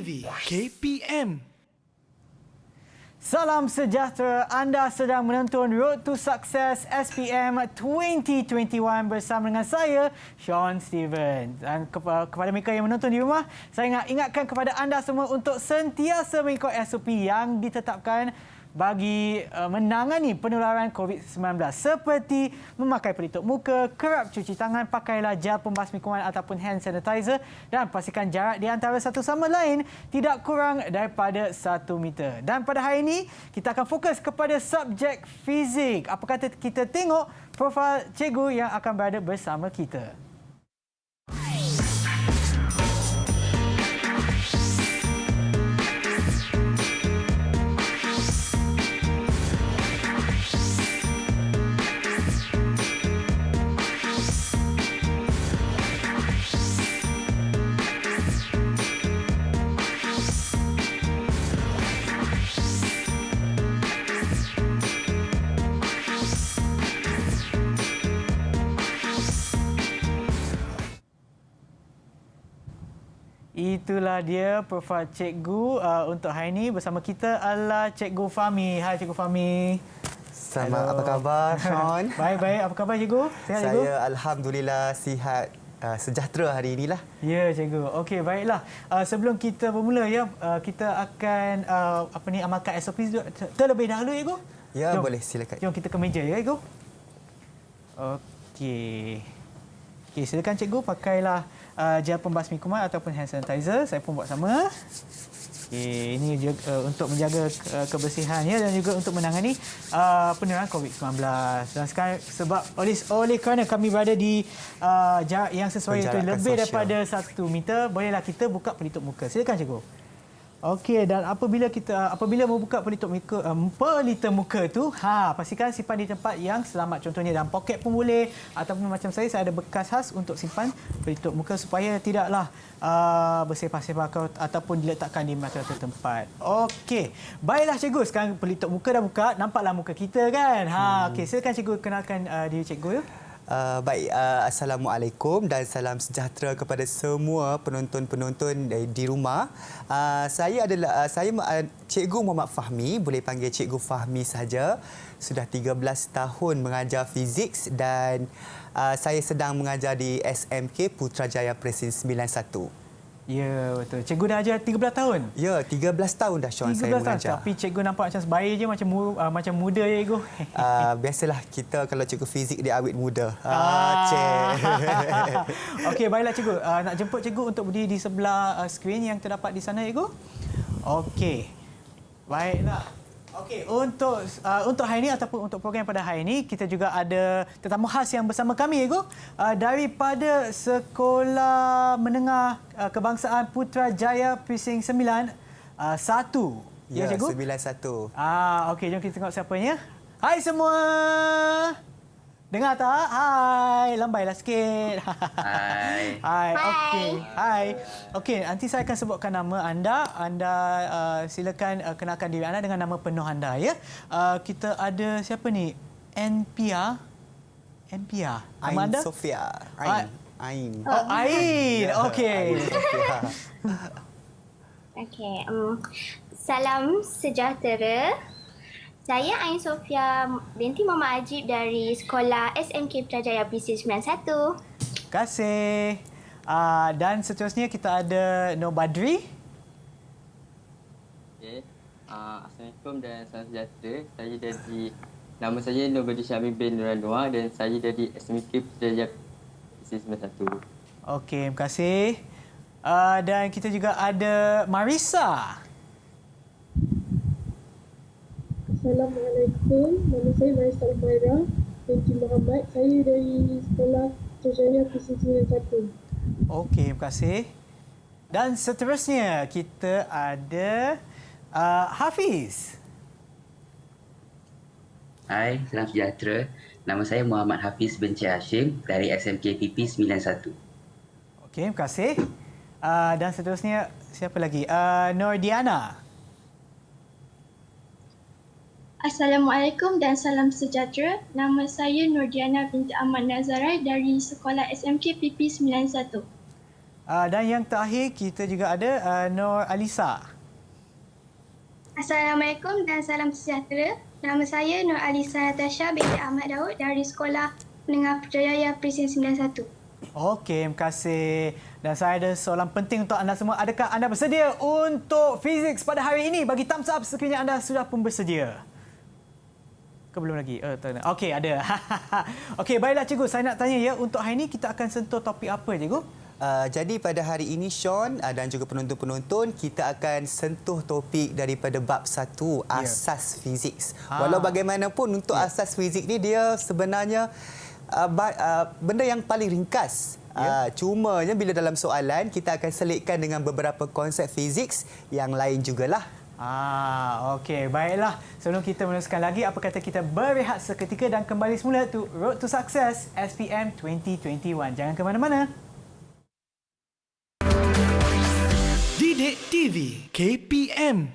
TV KPM. Salam sejahtera, anda sedang menonton Road to Success SPM 2021 bersama dengan saya, Sean Steven. Dan kepada mereka yang menonton di rumah, saya nak ingatkan kepada anda semua untuk sentiasa mengikut SOP yang ditetapkan bagi menangani penularan COVID-19 seperti memakai pelitup muka, kerap cuci tangan, pakailah gel pembasmi kuman ataupun hand sanitizer dan pastikan jarak di antara satu sama lain tidak kurang daripada 1 meter. Dan pada hari ini, kita akan fokus kepada subjek fizik. Apa kata kita tengok profil cikgu yang akan berada bersama kita. Itulah dia profil cikgu untuk hari ini. Bersama kita adalah Cikgu Fahmi. Hai Cikgu Fahmi. Selamat, apa khabar Sean? Baik-baik. Apa khabar Cikgu? Sihat Cikgu? Saya Alhamdulillah sihat, sejahtera hari inilah. Ya Cikgu. Okey, baiklah. Sebelum kita bermula ya, kita akan amalkan SOP terlebih dahulu Cikgu. Ya, jom, boleh silakan. Jom kita ke meja ya Cikgu. Okey. Okey, silakan Cikgu pakailah gel pembasmi kuman ataupun hand sanitizer. Saya pun buat sama. Okay, ini juga, untuk menjaga kebersihannya dan juga untuk menangani penularan COVID-19. Dan sekarang sebab oleh kerana kami berada di jarak yang sesuai itu lebih daripada 1 meter, bolehlah kita buka pelitup muka. Silakan Cikgu. Okey, dan apabila membuka pelitup muka tu, pastikan simpan di tempat yang selamat. Contohnya dalam poket pun boleh, ataupun macam saya ada bekas khas untuk simpan pelitup muka supaya tidaklah bersepah-sepah ataupun diletakkan di mata-mata tempat. Okey, baiklah Cikgu, sekarang pelitup muka dah buka, nampaklah muka kita kan. Okey, silakan Cikgu kenalkan diri Cikgu. Baik, Assalamualaikum dan salam sejahtera kepada semua penonton-penonton di rumah. Saya Cikgu Muhammad Fahmi, boleh panggil Cikgu Fahmi saja. Sudah 13 tahun mengajar fizik dan saya sedang mengajar di SMK Putrajaya Presin 91. Ya, betul. Cikgu dah ajar 13 tahun? Ya, 13 tahun dah Sean saya mengajar. Tapi cikgu nampak macam sebaya je, macam muda je Cikgu. Biasalah kita kalau cikgu fizik dia awet muda. Okey, baiklah Cikgu. Nak jemput Cikgu untuk berdiri di sebelah skrin yang terdapat di sana Cikgu. Okey. Baiklah. Okey, untuk hari ini ataupun untuk program pada hari ini, kita juga ada tetamu khas yang bersama kami, Cikgu. Daripada Sekolah Menengah Kebangsaan Putrajaya Presin 91. Ya, Cikgu? 91. Okey, jom kita tengok siapanya. Hai semua. Dengar tak? Hai, lambailah sikit. Hai. Hai. Okey. Hai. Okey, nanti saya akan sebutkan nama anda. Anda silakan kenalkan diri anda dengan nama penuh anda ya. Kita ada siapa ni? Npia. Nama anda? Sofia. Ain. Oh, Ain. Okey. Okey. Salam sejahtera. Saya Ain Sofia binti Muhammad Ajib dari Sekolah SMK Putrajaya Presin 91. Terima kasih. Dan seterusnya kita ada Nur Badri. Okay. Assalamualaikum dan salam sejahtera. Nama saya Nur Badri Syamil bin Nur Anwar dan saya dari SMK Putrajaya Presin 91. Okey, terima kasih. Dan kita juga ada Marisa. Assalamualaikum, nama saya Marisa Umairah binti Muhammad. Saya dari Sekolah Putrajaya Presin 91. Okey, terima kasih. Dan seterusnya kita ada Hafiz. Hai, salam sejahtera. Nama saya Muhammad Hafiz bin Hashim dari SMK PP 91. Okey, terima kasih. Dan seterusnya siapa lagi? Nordiana. Assalamualaikum dan salam sejahtera. Nama saya Nordiana binti Ahmad Nazarai dari Sekolah SMK PP 91. Dan yang terakhir kita juga ada Nur Alisa. Assalamualaikum dan salam sejahtera. Nama saya Nur Alisa Natasha binti Ahmad Daud dari Sekolah Menengah Putrajaya Presiden 91. Okey, terima kasih. Dan saya ada soalan penting untuk anda semua. Adakah anda bersedia untuk fizik pada hari ini? Bagi thumbs up sekiranya anda sudah pun bersedia. Ke belum lagi? Okey, ada. Okey, baiklah cikgu. Saya nak tanya ya, untuk hari ini kita akan sentuh topik apa cikgu? Jadi pada hari ini Sean dan juga penonton-penonton, kita akan sentuh topik daripada bab 1, asas fizik. Walau bagaimanapun untuk asas fizik ni dia sebenarnya benda yang paling ringkas. Cumanya bila dalam soalan kita akan selitkan dengan beberapa konsep fizik yang lain jugalah. Okey, baiklah. Sebelum kita meneruskan lagi, apa kata kita berehat seketika dan kembali semula to Road to Success SPM 2021. Jangan ke mana-mana. Didik TV KPM.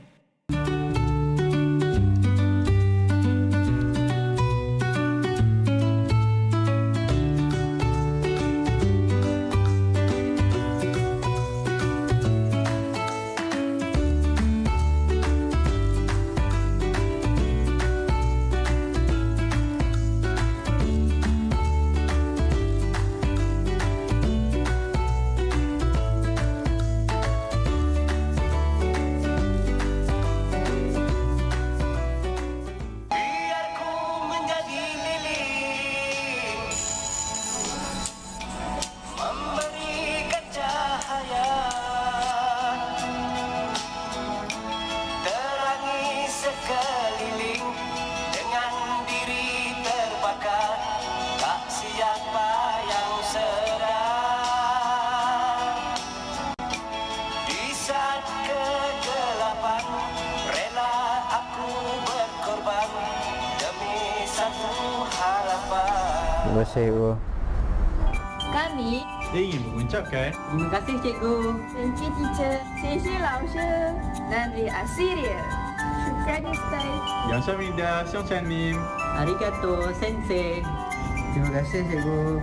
Terima kasih, Ibu. Kami ingin mengucapkan Terima kasih cikgu. Thank you teacher. 谢谢老师. Nandri Asiria. Syukran Ustaz. Yang Syamida, Xiong Chan Lim. Arigato sensei. Terima kasih, Cikgu.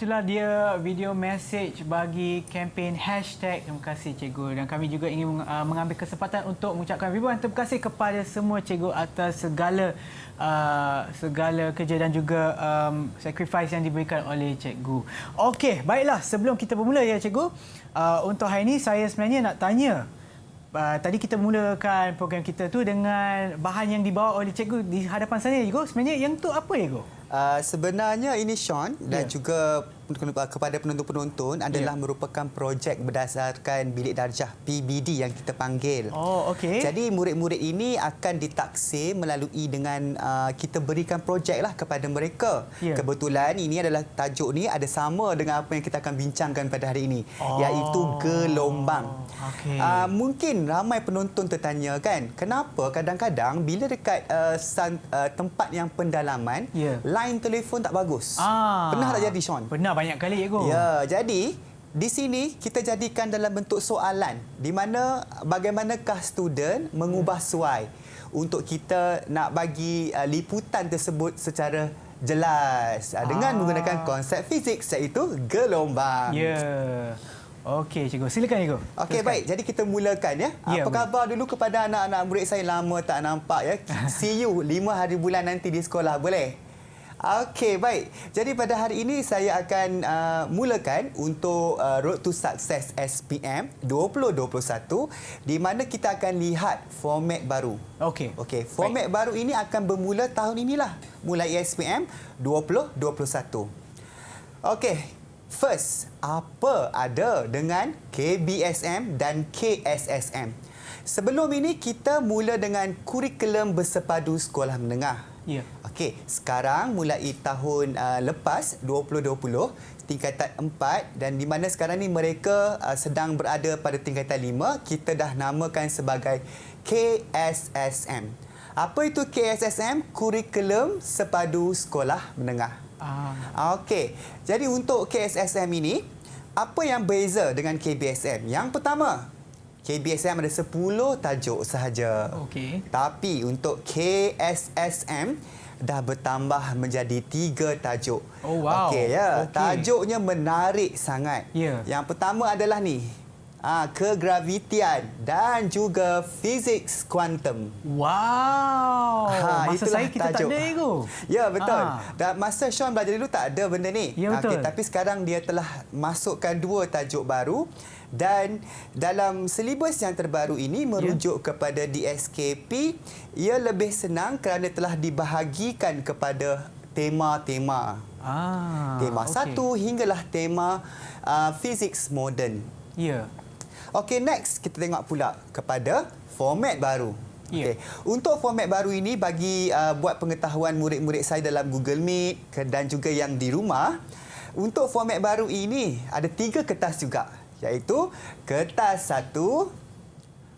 Itulah dia video message bagi kempen hashtag Terima kasih Cikgu. Dan kami juga ingin mengambil kesempatan untuk mengucapkan ribuan terima kasih kepada semua cikgu atas segala kerja dan juga sacrifice yang diberikan oleh cikgu. Okey, baiklah. Sebelum kita bermula ya cikgu, untuk hari ini saya sebenarnya nak tanya. Tadi kita mulakan program kita tu dengan bahan yang dibawa oleh cikgu di hadapan saya cikgu. Sebenarnya yang tu apa cikgu? Sebenarnya ini Sean dan juga kepada penonton-penonton adalah merupakan projek berdasarkan bilik darjah PBD yang kita panggil. Oh, okey. Jadi murid-murid ini akan ditaksir melalui dengan kita berikan projek lah kepada mereka. Kebetulan ini adalah tajuk ni ada sama dengan apa yang kita akan bincangkan pada hari ini, iaitu gelombang. Okay. Mungkin ramai penonton tertanya kan, kenapa kadang-kadang bila dekat tempat yang pendalaman, line telefon tak bagus. Pernah tak jadi Sean? Pernah banyak kali cikgu. Ya, jadi di sini kita jadikan dalam bentuk soalan di mana bagaimanakah student mengubah suai untuk kita nak bagi liputan tersebut secara jelas dengan menggunakan konsep fizik iaitu gelombang. Ya. Okey cikgu, silakan cikgu. Okey, baik. Jadi kita mulakan ya. Apa khabar dulu kepada anak-anak murid saya, lama tak nampak ya. See you 5 hari bulan nanti di sekolah, boleh? Okey, baik. Jadi pada hari ini saya akan mulakan untuk Road to Success SPM 2021 di mana kita akan lihat format baru. Okey. Okey, format baru ini akan bermula tahun inilah, mulai SPM 2021. Okey, first, apa ada dengan KBSM dan KSSM? Sebelum ini kita mula dengan kurikulum bersepadu sekolah menengah. Ya. Okey, sekarang mulai tahun lepas 2020 tingkatan 4 dan di mana sekarang ni mereka sedang berada pada tingkatan 5, kita dah namakan sebagai KSSM. Apa itu KSSM? Kurikulum Sepadu Sekolah Menengah. Okey. Jadi untuk KSSM ini, apa yang beza dengan KBSM? Yang pertama, KBSM ada 10 tajuk sahaja. Okey. Tapi untuk KSSM dah bertambah menjadi 3 tajuk. Oh, wow. Okey, ya. Okey. Tajuknya menarik sangat. Ya. Yang pertama adalah ni. Kegravitian dan juga fizik kuantum. Wow. Masa itulah saya kita tajuk. tak ada Ego. Ya, betul. Dan masa Sean belajar dulu tak ada benda ni. Ya, betul. Tapi sekarang dia telah masukkan 2 tajuk baru dan dalam silibus yang terbaru ini merujuk kepada DSKP, ia lebih senang kerana telah dibahagikan kepada tema-tema. Tema 1 hinggalah tema fizik moden. Ya. Okey, next kita tengok pula kepada format baru. Ya. Okay. Untuk format baru ini bagi buat pengetahuan murid-murid saya dalam Google Meet dan juga yang di rumah, untuk format baru ini ada 3 kertas juga, iaitu kertas 1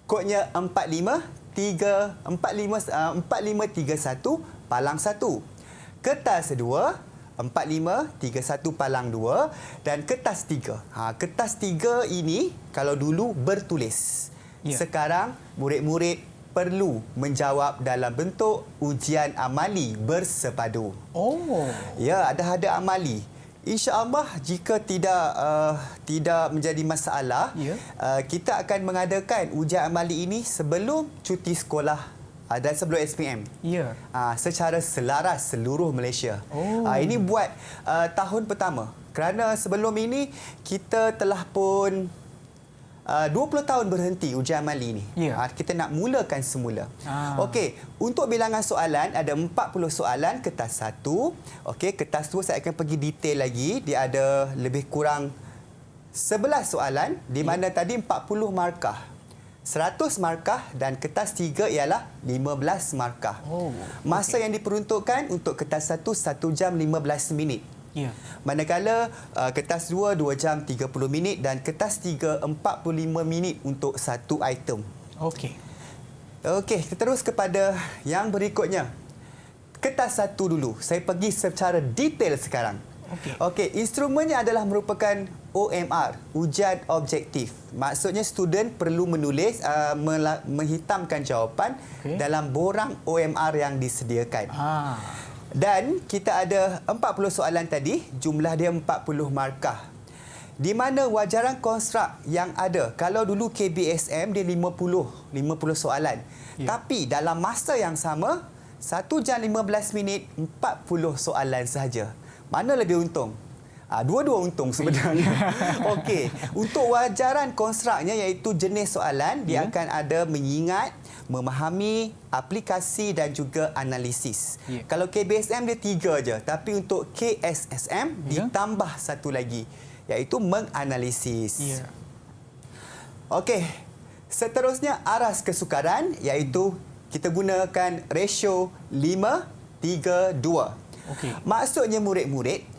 kodnya 4531 palang 1. Kertas 2 4531 palang 2 dan kertas 3. Kertas 3 ini kalau dulu bertulis. Ya. Sekarang murid-murid perlu menjawab dalam bentuk ujian amali bersepadu. Oh. Ya, ada amali. InsyaAllah jika tidak menjadi masalah, kita akan mengadakan ujian amali ini sebelum cuti sekolah dan sebelum SPM. Ya. Secara selaras seluruh Malaysia. Oh. Ini buat tahun pertama. Kerana sebelum ini kita telah pun 20 tahun berhenti ujian amali ini. Ya. Kita nak mulakan semula. Okey, untuk bilangan soalan ada 40 soalan kertas 1. Okey, kertas 2 saya akan pergi detail lagi. Dia ada lebih kurang 11 soalan di mana tadi 40 markah. 100 markah dan kertas 3 ialah 15 markah. Masa yang diperuntukkan untuk kertas 1 1 jam 15 minit. Ya. Manakala kertas 2 2 jam 30 minit dan kertas 3 45 minit untuk satu item. Okey. Okey, kita terus kepada yang berikutnya. Kertas 1 dulu. Saya pergi secara detail sekarang. Okey, instrumennya adalah merupakan OMR, ujian objektif. Maksudnya student perlu menulis, menghitamkan jawapan dalam borang OMR yang disediakan. Dan kita ada 40 soalan tadi, jumlah dia 40 markah. Di mana wajaran konstruk yang ada, kalau dulu KBSM dia 50 soalan. Tapi dalam masa yang sama, 1 jam 15 minit, 40 soalan sahaja. Mana lebih untung? Dua-dua untung sebenarnya. Okey, untuk wajaran konstruknya iaitu jenis soalan, dia akan ada mengingat, memahami, aplikasi dan juga analisis. Kalau KBSM dia 3 je, tapi untuk KSSM ditambah satu lagi, iaitu menganalisis. Okey, seterusnya aras kesukaran, iaitu kita gunakan ratio 5-3-2. Maksudnya murid-murid,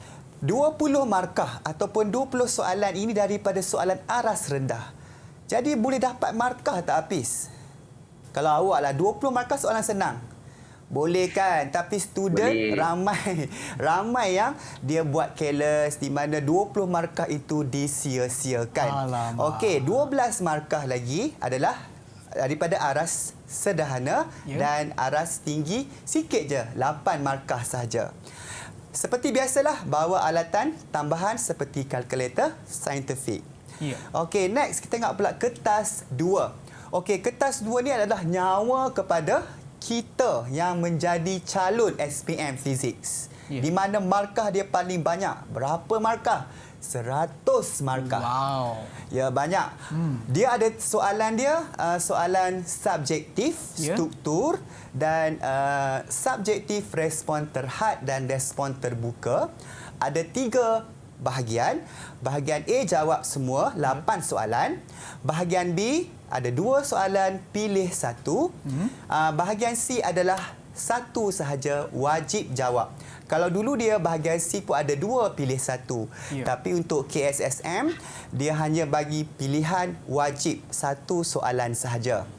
20 markah ataupun 20 soalan ini daripada soalan aras rendah. Jadi boleh dapat markah tak habis. Kalau awak lah 20 markah soalan senang. Boleh kan? Tapi student ramai yang dia buat careless di mana 20 markah itu disia-siakan. Okey, 12 markah lagi adalah daripada aras sederhana dan aras tinggi sikit je, 8 markah sahaja. Seperti biasalah, bawa alatan tambahan seperti kalkulator saintifik. Okey, next kita tengok pula kertas 2. Okey, kertas 2 ni adalah nyawa kepada kita yang menjadi calon SPM Physics. Di mana markah dia paling banyak. Berapa markah? 100 markah. Wow. Ya, banyak. Dia ada soalan dia, soalan subjektif, struktur dan subjektif respon terhad dan respon terbuka. Ada 3 bahagian. Bahagian A jawab semua, 8 soalan. Bahagian B ada 2 soalan, pilih 1. Bahagian C adalah 1 sahaja, wajib jawab. Kalau dulu dia bahagian C pun ada 2, pilih 1. Tapi untuk KSSM, dia hanya bagi pilihan wajib 1 soalan sahaja.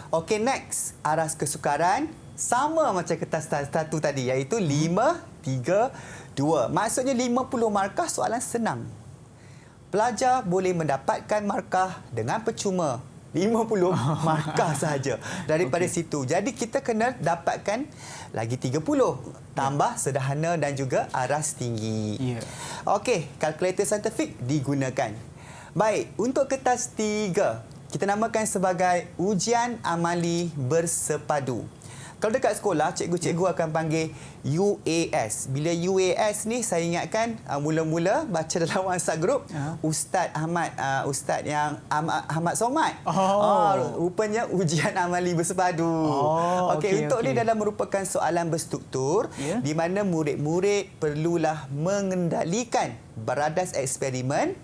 Okey, next. Aras kesukaran. Sama macam kertas 1 tadi, iaitu 5-3-2. Maksudnya 50 markah soalan senang. pelajar boleh mendapatkan markah dengan percuma 50 markah sahaja daripada situ. Jadi kita kena dapatkan lagi 30 tambah sederhana dan juga aras tinggi. Okey, kalkulator saintifik digunakan. Baik, untuk kertas 3 kita namakan sebagai ujian amali bersepadu. Kalau dekat sekolah, cikgu-cikgu akan panggil UAS. Bila UAS ni, saya ingatkan mula-mula baca dalam WhatsApp group, Ustaz Ahmad Somad. Rupanya ujian amali bersepadu. Untuk ni dalam merupakan soalan berstruktur di mana murid-murid perlulah mengendalikan beradas eksperimen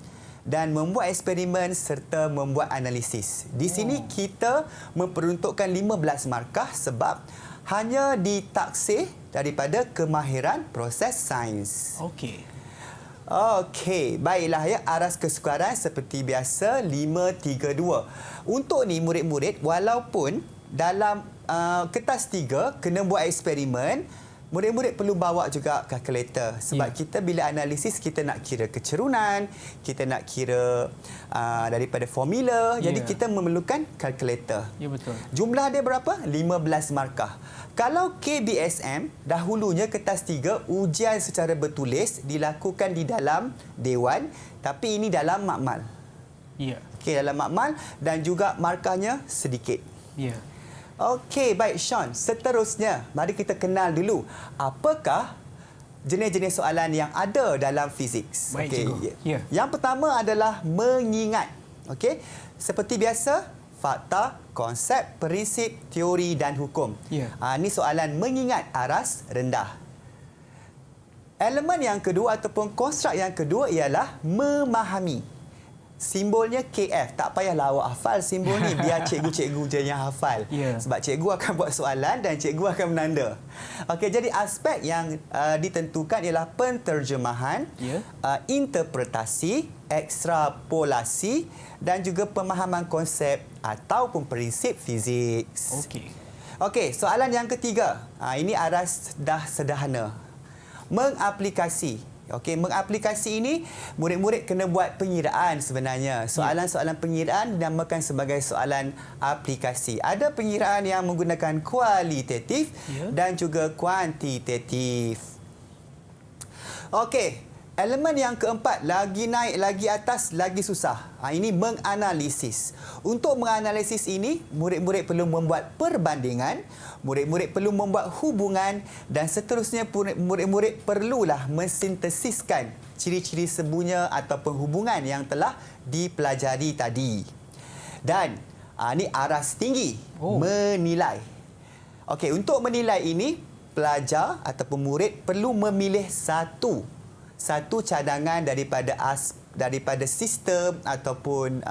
dan membuat eksperimen serta membuat analisis. Di sini kita memperuntukkan 15 markah sebab hanya ditaksir daripada kemahiran proses sains. Okey, baiklah ya, aras kesukaran seperti biasa 532. Untuk ni murid-murid, walaupun dalam kertas 3 kena buat eksperimen, murid-murid perlu bawa juga kalkulator sebab kita bila analisis kita nak kira kecerunan, kita nak kira daripada formula, jadi kita memerlukan kalkulator. Ya, betul. Jumlah dia berapa? 15 markah. Kalau KBSM, dahulunya kertas 3 ujian secara bertulis dilakukan di dalam dewan, tapi ini dalam makmal. Ya. Okey, dalam makmal dan juga markahnya sedikit. Ya. Okey, baik Sean. Seterusnya, mari kita kenal dulu apakah jenis-jenis soalan yang ada dalam fizik. Baik, cikgu. Ya. Yang pertama adalah mengingat. Okey, seperti biasa, fakta, konsep, prinsip, teori dan hukum. Ya. Ini soalan mengingat aras rendah. Elemen yang kedua ataupun konstruk yang kedua ialah memahami. Simbolnya KF. Tak payahlah awak hafal simbol ni. Biar cikgu-cikgu je yang hafal. Sebab cikgu akan buat soalan dan cikgu akan menanda. Okey, jadi aspek yang ditentukan ialah penterjemahan, interpretasi, ekstrapolasi dan juga pemahaman konsep ataupun prinsip fizik. Okey, soalan yang ketiga. Ini aras dah sederhana. Mengaplikasi. Okey, mengaplikasi ini murid-murid kena buat pengiraan sebenarnya. Soalan-soalan pengiraan dinamakan sebagai soalan aplikasi. Ada pengiraan yang menggunakan kualitatif dan juga kuantitatif. Okey, elemen yang keempat, lagi naik, lagi atas, lagi susah. Ini menganalisis. Untuk menganalisis ini, murid-murid perlu membuat perbandingan, murid-murid perlu membuat hubungan dan seterusnya murid-murid perlulah mensintesiskan ciri-ciri sembunyi ataupun hubungan yang telah dipelajari tadi. Dan ini aras tinggi, menilai. Okey, untuk menilai ini, pelajar ataupun murid perlu memilih satu cadangan daripada sistem ataupun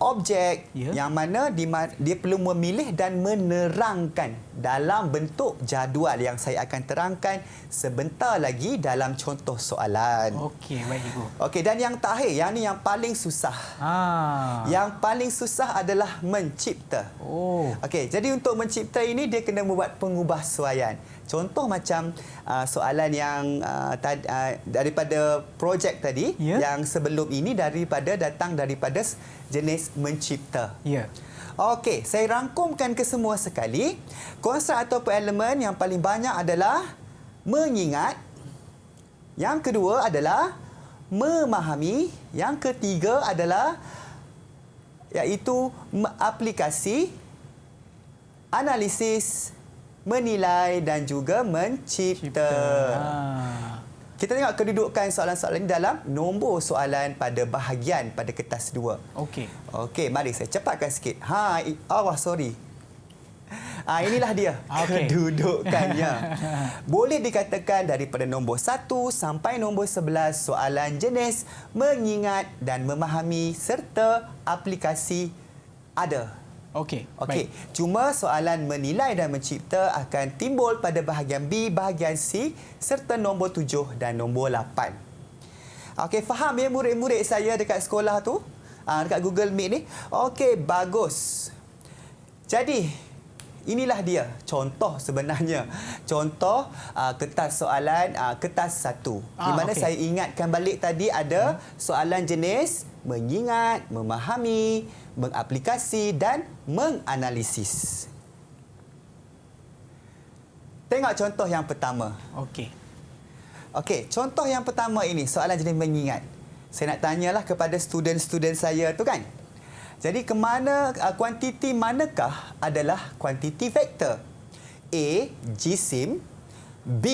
objek yang mana dia perlu memilih dan menerangkan dalam bentuk jadual yang saya akan terangkan sebentar lagi dalam contoh soalan. Okey, baik Ibu. Okey, dan yang terakhir, yang ni yang paling susah. Yang paling susah adalah mencipta. Okey, jadi untuk mencipta ini dia kena membuat pengubahsuaian. Contoh macam soalan yang daripada projek tadi yang sebelum ini datang daripada jenis mencipta. Okey, saya rangkumkan ke semua sekali. Konstruk ataupun elemen yang paling banyak adalah mengingat. Yang kedua adalah memahami. Yang ketiga adalah iaitu aplikasi, analisis, menilai dan juga mencipta. Kita tengok kedudukan soalan-soalan ini dalam nombor soalan pada bahagian pada kertas 2. Okey, mari saya cepatkan sikit. Sorry. Inilah dia kedudukannya. Boleh dikatakan daripada nombor 1 sampai nombor 11 soalan jenis mengingat dan memahami serta aplikasi ada. Okey. Cuma soalan menilai dan mencipta akan timbul pada bahagian B, bahagian C serta nombor 7 dan nombor 8. Okey, faham ya murid-murid saya dekat sekolah tu? Dekat Google Meet ni. Okey, bagus. Jadi, inilah dia contoh sebenarnya. Contoh kertas soalan kertas 1. Di mana saya ingatkan balik tadi ada soalan jenis mengingat, memahami, mengaplikasi dan menganalisis. Tengok contoh yang pertama. Okey, contoh yang pertama ini soalan jenis mengingat. Saya nak tanyalah kepada student-student saya tu kan. Jadi kuantiti manakah adalah kuantiti vektor? A. Jisim, B.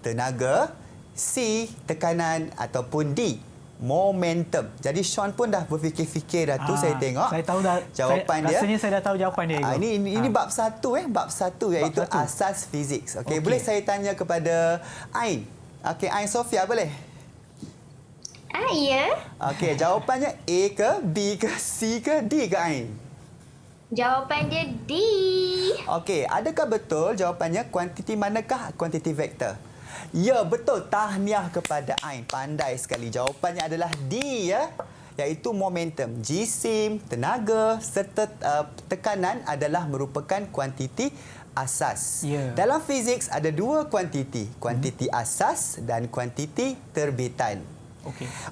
Tenaga, C. Tekanan ataupun D. Momentum. Jadi Sean pun dah berfikir-fikir dah tu, saya tengok. Saya tahu dah jawapan dia. Rasanya saya dah tahu jawapan dia. Ini bab 1 bab 1 iaitu asas fizik. Okey, boleh saya tanya kepada Ain? Okey, Ain Sofia boleh? Ya. Okey, jawapannya A ke, B ke, C ke, D ke Ain? Jawapan dia D. Okey, adakah betul jawapannya kuantiti manakah kuantiti vektor? Ya, betul. Tahniah kepada Ain. Pandai sekali. Jawapannya adalah D ya. Iaitu momentum. Jisim, tenaga serta tekanan adalah merupakan kuantiti asas. Dalam fizik ada dua kuantiti. Kuantiti asas dan kuantiti terbitan.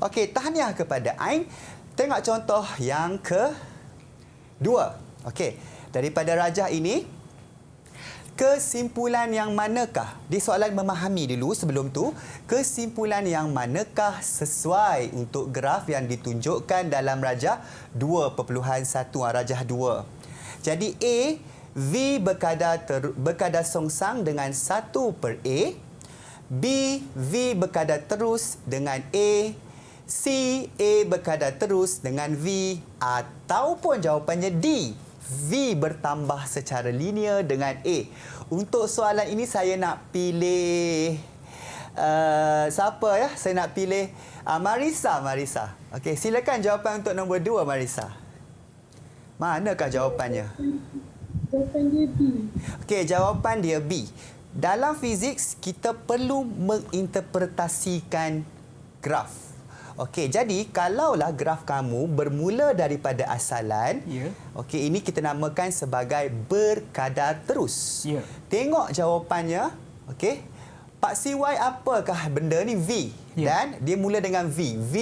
Okey, tahniah kepada Ain. Tengok contoh yang kedua. Okey, daripada rajah ini, kesimpulan yang manakah? Di soalan memahami dulu sebelum tu, kesimpulan yang manakah sesuai untuk graf yang ditunjukkan dalam rajah 2.1, rajah 2. Jadi A, V berkadar songsang dengan 1/A. B, V berkadar terus dengan A. C, A berkadar terus dengan V. Ataupun jawapannya D, V bertambah secara linear dengan A. Untuk soalan ini saya nak pilih siapa ya? Saya nak pilih Marisa. Okey, silakan jawapan untuk nombor 2 Marisa. Manakah jawapannya? Jawapan dia B. Okey, jawapan dia B. Dalam fizik kita perlu menginterpretasikan graf. Okey, jadi kalaulah graf kamu bermula daripada asalan, okey, ini kita namakan sebagai berkadar terus. Tengok jawapannya, okey. Pak CY apakah benda ni? V. Dan dia mula dengan V. V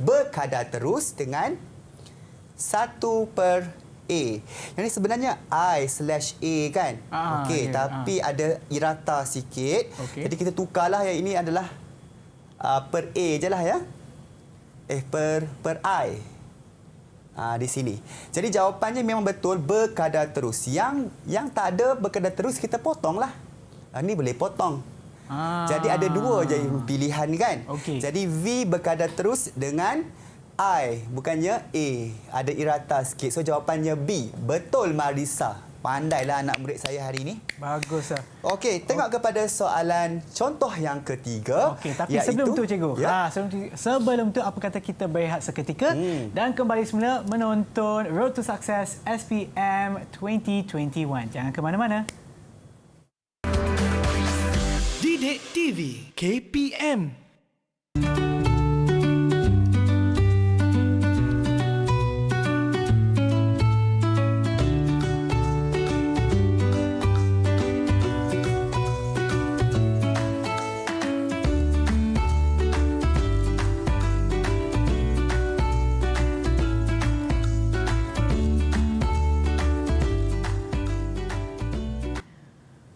berkadar terus dengan 1/A. Yang ni sebenarnya I/A kan? Okey, tapi ada irata sikit. Jadi kita tukarlah yang ini adalah per A je lah ya. Per I. Di sini. Jadi jawapannya memang betul berkadar terus. Yang tak ada berkadar terus kita potonglah. Ni boleh potong. Jadi ada dua je pilihan kan? Jadi V berkadar terus dengan I, bukannya A. Ada irata sikit. So jawapannya B. Betul Marisa. Pandailah anak murid saya hari ini. Bagus. Okey, tengok kepada soalan contoh yang ketiga. Okey, tapi sebelum tu cikgu. Sebelum tu apa kata kita berehat seketika dan kembali semula menonton Road to Success SPM 2021. Jangan ke mana-mana. Didik TV KPM.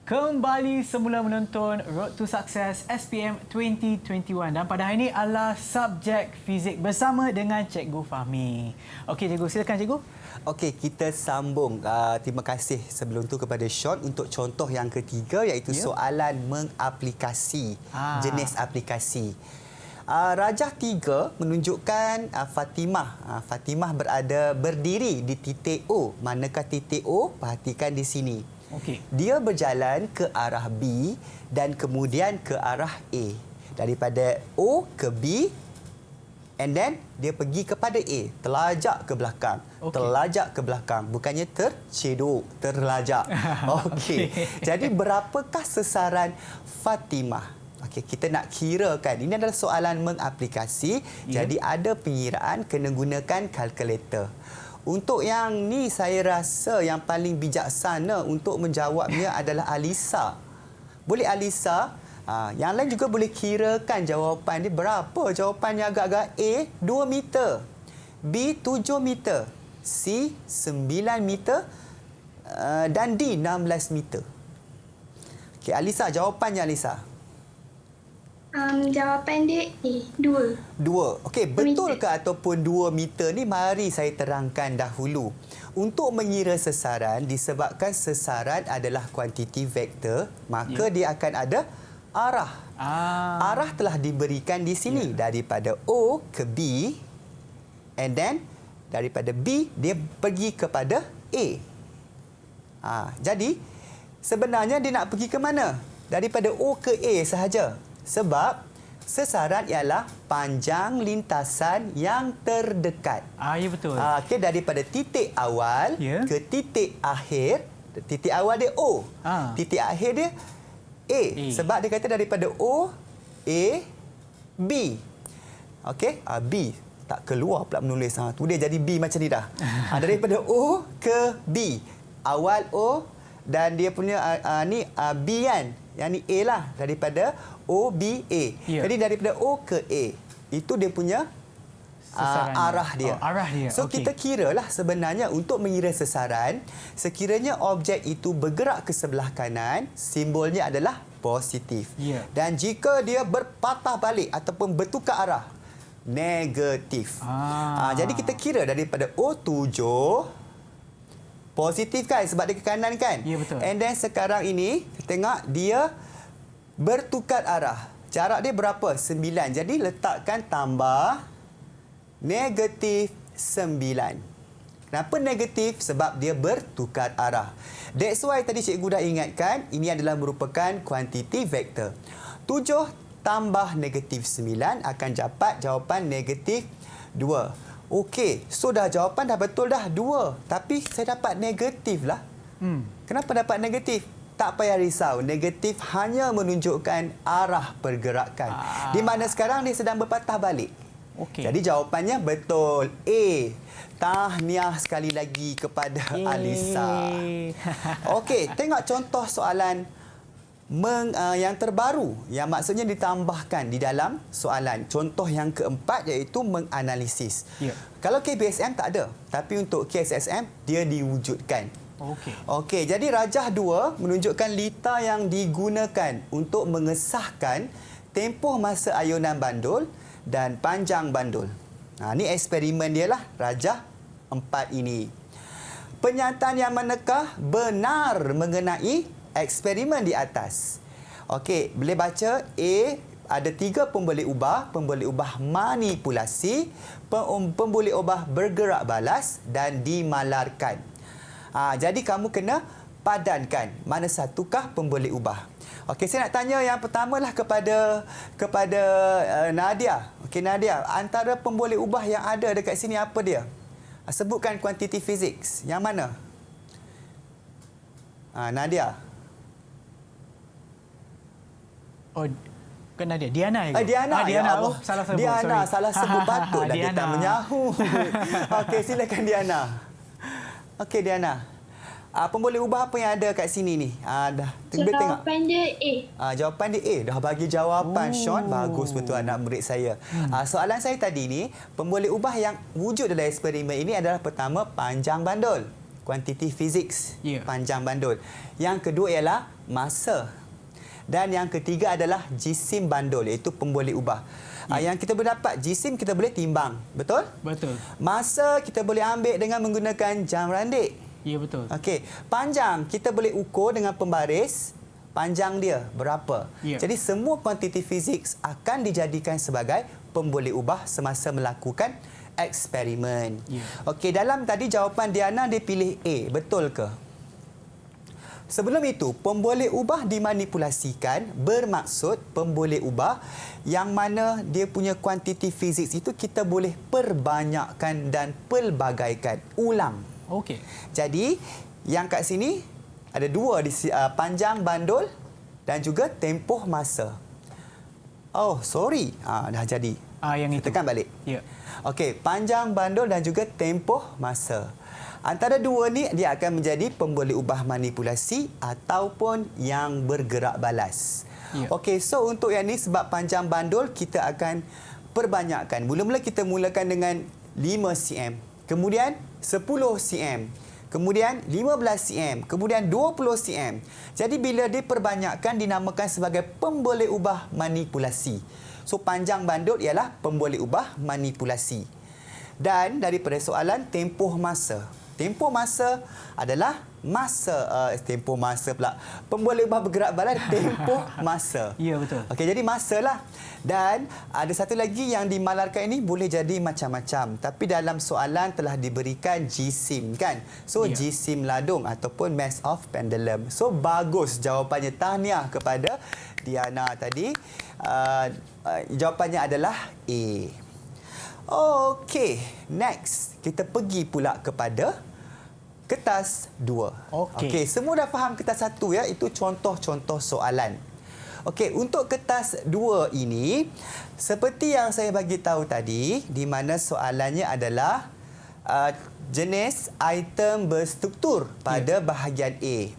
Kembali semula menonton Road to Success SPM 2021 dan pada hari ini adalah subjek fizik bersama dengan Cikgu Fahmi. Okey cikgu, silakan cikgu. Okey, kita sambung. Terima kasih sebelum tu kepada Sean untuk contoh yang ketiga iaitu soalan mengaplikasi, jenis aplikasi. Rajah 3 menunjukkan Fatimah. Fatimah berdiri di titik O. Manakah titik O? Perhatikan di sini. Dia berjalan ke arah B dan kemudian ke arah A. Daripada O ke B and then dia pergi kepada A. Terlajak ke belakang. Terlajak ke belakang. Bukannya tercedok, terlajak. Okey. Jadi berapakah sesaran Fatimah? Okey, kita nak kirakan. Ini adalah soalan mengaplikasi. Jadi ada pengiraan kena gunakan kalkulator. Untuk yang ni saya rasa yang paling bijaksana untuk menjawabnya adalah Alisa. Boleh Alisa? Yang lain juga boleh kirakan jawapan dia berapa. Jawapannya agak-agak A 2 meter, B 7 meter, C 9 meter dan D 16 meter. Okey, Alisa, jawapannya Alisa. Jawapan dia A, 2. 2. Okey, betul ke ataupun 2 meter ni mari saya terangkan dahulu. Untuk mengira sesaran, disebabkan sesaran adalah kuantiti vektor, maka dia akan ada arah. Arah telah diberikan di sini daripada O ke B, and then daripada B dia pergi kepada A. Jadi sebenarnya dia nak pergi ke mana? Daripada O ke A sahaja. Sebab sesaran ialah panjang lintasan yang terdekat. Ya betul. Okey, daripada titik awal ke titik akhir. Titik awal dia O. Titik akhir dia A. Sebab dia kata daripada O, A, B. Okey, B. Tak keluar pula menulis. Tu dia jadi B macam ni dah. Daripada O ke B. Awal O dan dia punya ni B kan. Yang ni A lah. Daripada O, B, A. Jadi daripada O ke A. Itu dia punya arah dia. Arah dia. So kita kiralah sebenarnya untuk mengira sesaran, sekiranya objek itu bergerak ke sebelah kanan, simbolnya adalah positif. Dan jika dia berpatah balik ataupun bertukar arah, negatif. Jadi kita kira daripada O7 positif kan sebab dia ke kanan kan? Ya, betul. And then sekarang ini tengok dia bertukar arah. Jarak dia berapa? 9. Jadi letakkan tambah negatif 9. Kenapa negatif? Sebab dia bertukar arah. That's why tadi cikgu dah ingatkan ini adalah merupakan kuantiti vektor. 7 tambah negatif 9 akan dapat jawapan negatif 2. Okey, so jawapan dah betul dah 2. Tapi saya dapat negatif lah. Kenapa dapat negatif? Tak payah risau. Negatif hanya menunjukkan arah pergerakan. Di mana sekarang dia sedang berpatah balik. Jadi jawapannya betul. A. Tahniah sekali lagi kepada Alisa. Okey, tengok contoh soalan yang terbaru, yang maksudnya ditambahkan di dalam soalan. Contoh yang keempat iaitu menganalisis. Kalau KBSM tak ada, tapi untuk KSSM dia diwujudkan. Okey, jadi rajah 2 menunjukkan lita yang digunakan untuk mengesahkan tempoh masa ayunan bandul dan panjang bandul. Ini eksperimen dia lah, rajah 4 ini. Pernyataan yang manakah benar mengenai eksperimen di atas? Okey, boleh baca A ada 3 pemboleh ubah manipulasi, pemboleh ubah bergerak balas dan dimalarkan. Jadi kamu kena padankan mana satukah pemboleh ubah. Okey, saya nak tanya yang pertamalah kepada Nadia. Okey Nadia, antara pemboleh ubah yang ada dekat sini apa dia? Sebutkan kuantiti fizik. Yang mana? Nadia. Bukan Nadia, Diana. Diana. Diana. Salah sebut. Diana, salah sebut patut dan dia Diana. tak menyahu. Okey, silakan Diana. Okey Diana. Pemboleh ubah apa yang ada kat sini ni? Dah tengok. Jawapan dia A. Jawapan dia A. Dah bagi jawapan Sean. Bagus betul anak murid saya. Soalan saya tadi ni, pemboleh ubah yang wujud dalam eksperimen ini adalah pertama panjang bandul. Kuantiti fizik panjang bandul. Yang kedua ialah masa. Dan yang ketiga adalah jisim bandul, iaitu pemboleh ubah. Yang kita boleh dapat, jisim kita boleh timbang. Betul? Betul. Masa kita boleh ambil dengan menggunakan jam randik. Ya, betul. Okey, panjang kita boleh ukur dengan pembaris panjang dia berapa. Jadi semua kuantiti fizik akan dijadikan sebagai pemboleh ubah semasa melakukan eksperimen. Okey, dalam tadi jawapan Diana dia pilih A, betul ke? Sebelum itu, pemboleh ubah dimanipulasikan bermaksud pemboleh ubah yang mana dia punya kuantiti fizik itu kita boleh perbanyakkan dan pelbagaikan, ulang. Okey. Jadi, yang kat sini ada 2 panjang bandul dan juga tempoh masa. Oh, sorry. Dah jadi. Yang itu. Tekan balik. Ya. Okey, panjang bandul dan juga tempoh masa. Antara dua ni dia akan menjadi pemboleh ubah manipulasi ataupun yang bergerak balas. Ya. Okey, so untuk yang ni sebab panjang bandul kita akan perbanyakkan. Mula-mula kita mulakan dengan 5 cm, kemudian 10 cm, kemudian 15 cm, kemudian 20 cm. Jadi bila diperbanyakkan dinamakan sebagai pemboleh ubah manipulasi. So panjang bandul ialah pemboleh ubah manipulasi. Dan daripada soalan tempoh masa. Tempoh masa adalah tempoh masa pula. Pemboleh ubah bergerak balas tempoh masa. Ya, betul. Okey, jadi masalah. Dan ada satu lagi yang dimalarkan ini boleh jadi macam-macam. Tapi dalam soalan telah diberikan jisim kan. So jisim ladung ataupun mass of pendulum. So bagus jawapannya. Tahniah kepada Diana tadi. Jawapannya adalah A. Okey, next kita pergi pula kepada kertas 2. Okey, semua dah faham kertas 1 ya, itu contoh-contoh soalan. Okey, untuk kertas 2 ini seperti yang saya bagi tahu tadi di mana soalannya adalah jenis item berstruktur pada bahagian A.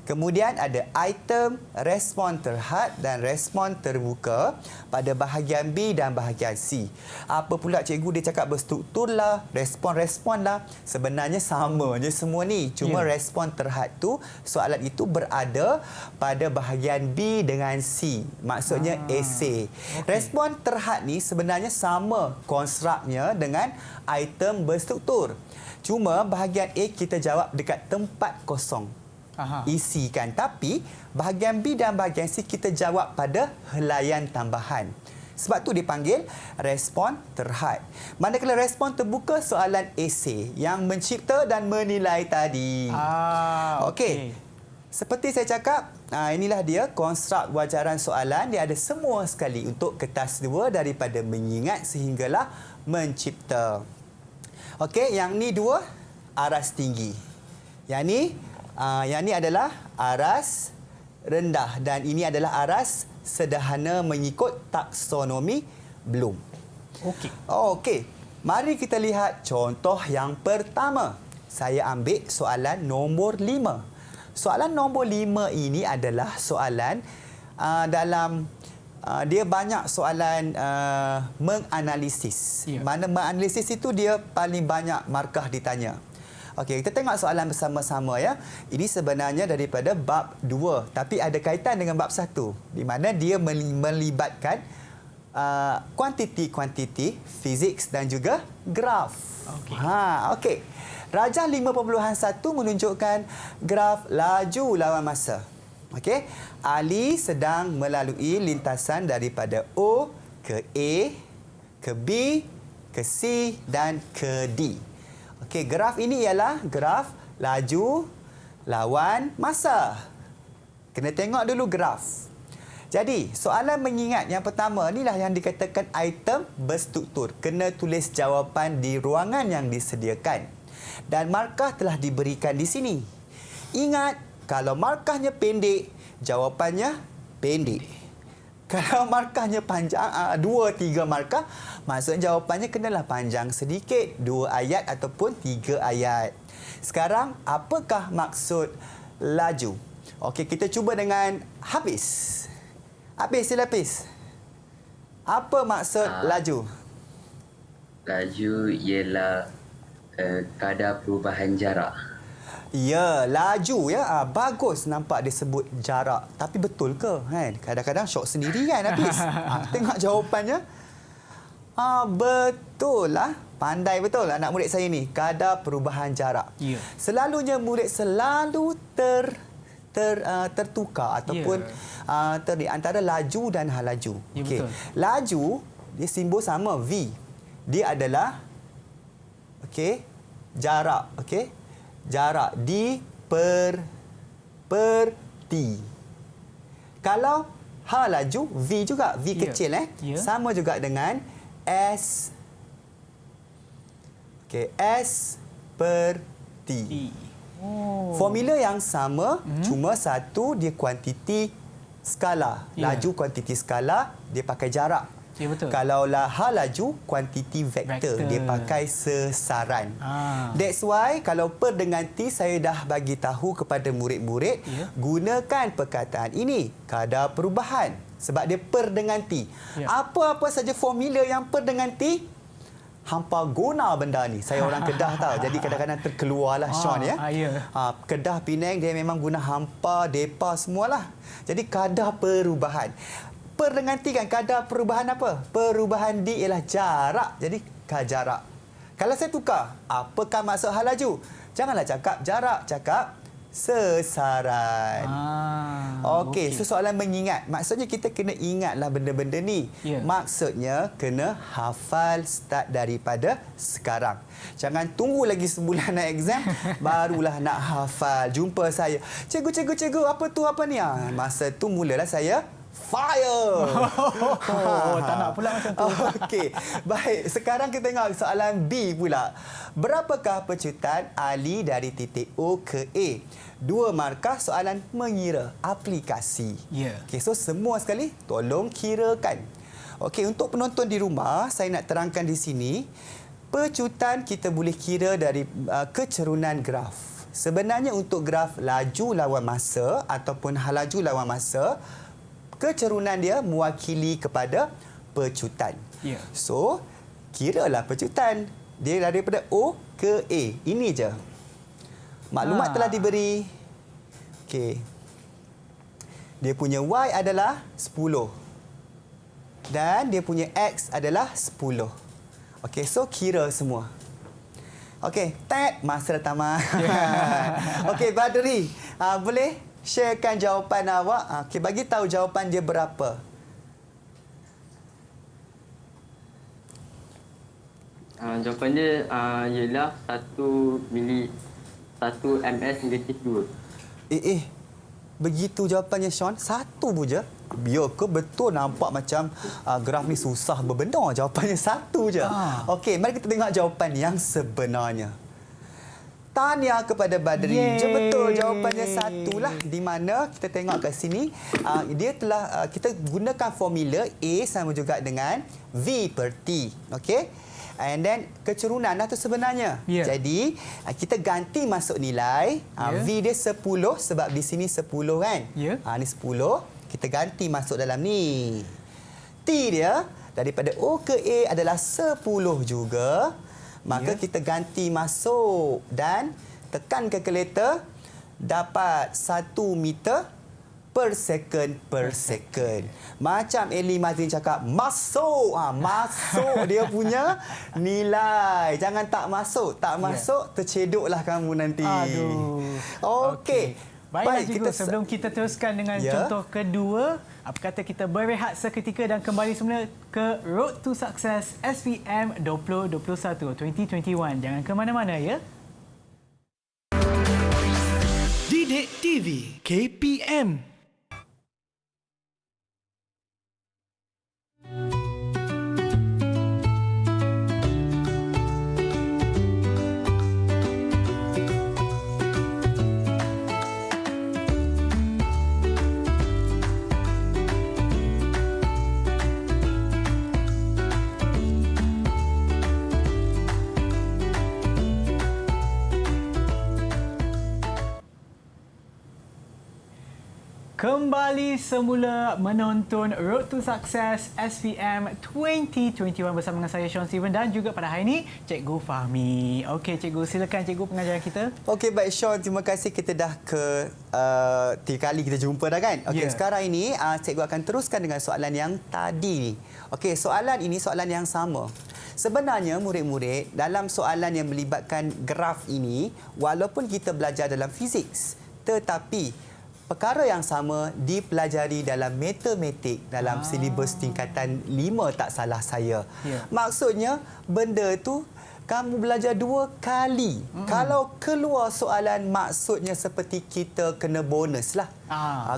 Kemudian ada item respon terhad dan respon terbuka pada bahagian B dan bahagian C. Apa pula cikgu dia cakap berstruktur lah, respon-respon lah. Sebenarnya sama je semua ni. Cuma respon terhad tu, soalan itu berada pada bahagian B dengan C. Maksudnya essay. Respon terhad ni sebenarnya sama konstruknya dengan item berstruktur. Cuma bahagian A kita jawab dekat tempat kosong. Isikan. Tapi bahagian B dan bahagian C kita jawab pada helaian tambahan. Sebab tu dipanggil respon terhad. Manakala respon terbuka soalan esei yang mencipta dan menilai tadi. Okey. Seperti saya cakap, inilah dia konstruk wajaran soalan. Dia ada semua sekali untuk kertas 2 daripada mengingat sehinggalah mencipta. Okey, yang ni 2 aras tinggi. Yang ni adalah aras rendah dan ini adalah aras sederhana mengikut taksonomi Bloom. Okey. Mari kita lihat contoh yang pertama. Saya ambil soalan nombor 5. Soalan nombor 5 ini adalah soalan dia banyak soalan menganalisis. Mana menganalisis itu dia paling banyak markah ditanya. Okey, kita tengok soalan bersama-sama ya. Ini sebenarnya daripada bab 2 tapi ada kaitan dengan bab 1 di mana dia melibatkan kuantiti, fizik dan juga graf. Okey. Rajah 5.1 menunjukkan graf laju lawan masa. Okey. Ali sedang melalui lintasan daripada O ke A, ke B, ke C dan ke D. Okey, graf ini ialah graf laju lawan masa. Kena tengok dulu graf. Jadi, soalan mengingat yang pertama inilah yang dikatakan item berstruktur. Kena tulis jawapan di ruangan yang disediakan. Dan markah telah diberikan di sini. Ingat, kalau markahnya pendek, jawapannya pendek. Kalau markahnya panjang, 2-3 markah, maksudnya jawapannya kenalah panjang sedikit. 2 ayat ataupun 3 ayat. Sekarang, apakah maksud laju? Okey, kita cuba dengan Hafiz. Hafiz, sila Hafiz. Apa maksud laju? Laju ialah kadar perubahan jarak. Ya, laju ya. Bagus nampak dia sebut jarak. Tapi betul ke? Kadang-kadang syok sendiri kan Hafiz. Tengok jawapannya. Betul lah. Pandai betul anak murid saya ni. Kadar perubahan jarak. Selalunya murid selalu tertukar ataupun antara laju dan halaju. Okey. Laju dia simbol sama V. Dia adalah jarak, jarak D per T. Kalau H laju, V juga, V kecil sama juga dengan S. S per T. Formula yang sama, cuma satu dia kuantiti skala. Laju kuantiti skala, dia pakai jarak. Ya, betul. Kalaulah H laju, kuantiti vektor. Dia pakai sesaran. That's why kalau per dengan T, saya dah bagi tahu kepada murid-murid, gunakan perkataan ini, kadar perubahan. Sebab dia per dengan T. Apa-apa saja formula yang per dengan T, hampa guna benda ni. Saya orang Kedah tahu. Jadi kadang-kadang terkeluarlah Sean ya. Kedah, Penang dia memang guna hampa, depa semualah. Jadi kadar perubahan. Per dengan T kan kadar perubahan apa? Perubahan D ialah jarak. Jadi jarak. Kalau saya tukar, apakah maksud hal laju? Janganlah cakap jarak, cakap sesaran. Okey, so soalan mengingat. Maksudnya kita kena ingatlah benda-benda ni. Maksudnya kena hafal start daripada sekarang. Jangan tunggu lagi sebulan nak exam barulah nak hafal. Jumpa saya, cikgu, apa tu apa ni? Masa tu mulalah saya fire. Tak nak pula macam tu. Okey. Baik, sekarang kita tengok soalan B pula. Berapakah pecutan Ali dari titik O ke A? 2 markah soalan mengira aplikasi. Okey, so semua sekali tolong kirakan. Okey, untuk penonton di rumah, saya nak terangkan di sini. Pecutan kita boleh kira dari kecerunan graf. Sebenarnya untuk graf laju lawan masa ataupun laju lawan masa, kecerunan dia mewakili kepada pecutan. So, kiralah pecutan. Dia daripada O ke A. Ini je. Maklumat telah diberi. Okey. Dia punya Y adalah 10. Dan dia punya X adalah 10. Okey, so kira semua. Okey, masa dah tamat. Okey, Badri, boleh sharekan jawapan awak? Okey, bagi tahu jawapan dia berapa. Jawapan dia ialah 1 ms negatif 2. Begitu jawapannya Sean? Satu je? Ya ke betul nampak macam graf ni susah berbenar. Jawapannya satu je. Okey, mari kita tengok jawapan yang sebenarnya. Tahniah kepada Badri. Je betul jawapannya satu lah. Di mana kita tengok kat sini, dia telah kita gunakan formula A sama juga dengan V per T. Okey? And then kecerunan tu sebenarnya. Jadi kita ganti masuk nilai. V dia 10 sebab di sini 10 kan. Ni 10. Kita ganti masuk dalam ni. T dia daripada O ke A adalah 10 juga. Maka kita ganti masuk dan tekan kalkulator, dapat 1 meter per second. Macam Eli Mazin cakap, masuk. Masuk dia punya nilai. Jangan tak masuk. Tak masuk, tercedoklah kamu nanti. Okey. Baiklah cikgu, sebelum kita teruskan dengan contoh kedua, apa kata kita berehat seketika dan kembali semula ke Road to Success SPM 2021. Jangan ke mana-mana ya. Didik TV KPM. Kembali semula menonton Road to Success SPM 2021 bersama dengan saya Sean Steven dan juga pada hari ini Cikgu Fahmi. Okey cikgu, silakan cikgu pengajaran kita. Okey baik Sean, terima kasih kita dah ke 3 kali kita jumpa dah kan. Okey sekarang ini cikgu akan teruskan dengan soalan yang tadi. Okey, soalan ini soalan yang sama. Sebenarnya murid-murid dalam soalan yang melibatkan graf ini, walaupun kita belajar dalam fizik, tetapi perkara yang sama dipelajari dalam matematik dalam silibus tingkatan 5 tak salah saya. Maksudnya benda tu kamu belajar 2 kali. Kalau keluar soalan maksudnya seperti kita kena bonus lah.